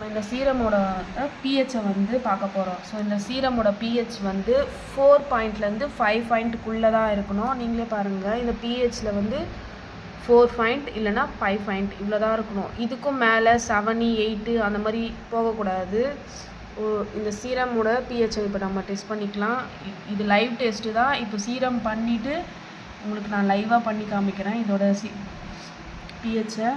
இந்த சீரமோட பிஹெச்சை வந்து பார்க்க போகிறோம். ஸோ இந்த சீரமோட பிஹெச் வந்து 4 பாயிண்ட்லேருந்து 5 பாயிண்ட்டுக்குள்ளே தான் இருக்கணும். நீங்களே பாருங்கள், இந்த பிஹெச்சில் வந்து 4 பாயிண்ட் இல்லைனா 5 பாயிண்ட் இவ்வளோ தான் இருக்கணும். இதுக்கும் மேலே 7, 8 அந்த மாதிரி போகக்கூடாது. இந்த சீரமோட பிஹெச்சை இப்போ நம்ம டெஸ்ட் பண்ணிக்கலாம். இது லைவ் டெஸ்ட்டு தான். இப்போ சீரம் பண்ணிவிட்டு உங்களுக்கு நான் லைவாக பண்ணி காமிக்கிறேன் இதோட பிஹெச்சை.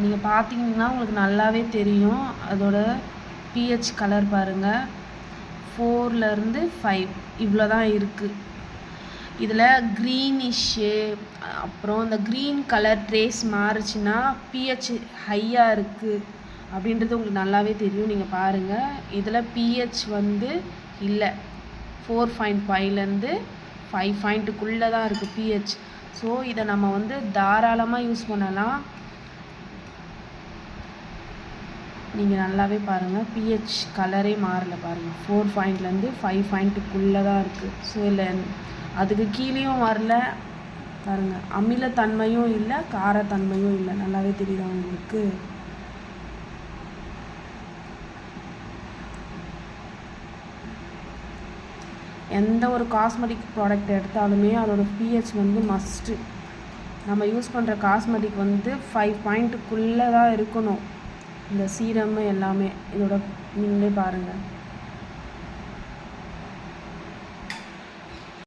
நீங்கள் பார்த்தீங்கன்னா உங்களுக்கு நல்லாவே தெரியும். அதோட பிஹெச் கலர் பாருங்கள், 4லேருந்து 5 இவ்வளோ தான் இருக்குது. இதில் க்ரீனிஷ்ஷு, அப்புறம் இந்த க்ரீன் கலர் ட்ரேஸ் மாறுச்சுன்னா பிஹெச் ஹையாக இருக்குது அப்படின்றது உங்களுக்கு நல்லாவே தெரியும். நீங்கள் பாருங்கள், இதில் பிஹெச் வந்து இல்லை, 4.5லேருந்து 5 பாயிண்ட்டுக்குள்ளே தான் இருக்குது பிஹெச். ஸோ இதை நம்ம வந்து தாராளமாக யூஸ் பண்ணலாம். நீங்கள் நல்லாவே பாருங்கள், பிஹெச் கலரே மாறல பாருங்கள், 4 பாயிண்ட்லேருந்து 5 பாயிண்ட்டுக்குள்ளே தான் இருக்குது. ஸோ இல்லை அதுக்கு கீழேயும் வரல பாருங்கள், அமிலத்தன்மையும் இல்லை, காரத்தன்மையும் இல்லை. நல்லாவே தெரியுதா உங்களுக்கு? எந்த ஒரு காஸ்மெட்டிக் ப்ராடக்ட் எடுத்தாலுமே அதோட பிஹெச் வந்து மஸ்ட்டு. நம்ம யூஸ் பண்ணுற காஸ்மெட்டிக் வந்து 5 பாயிண்ட்டுக்குள்ளே தான் இருக்கணும். இந்த சீரம் எல்லாமே இதோட நீங்களே பாருங்கள்.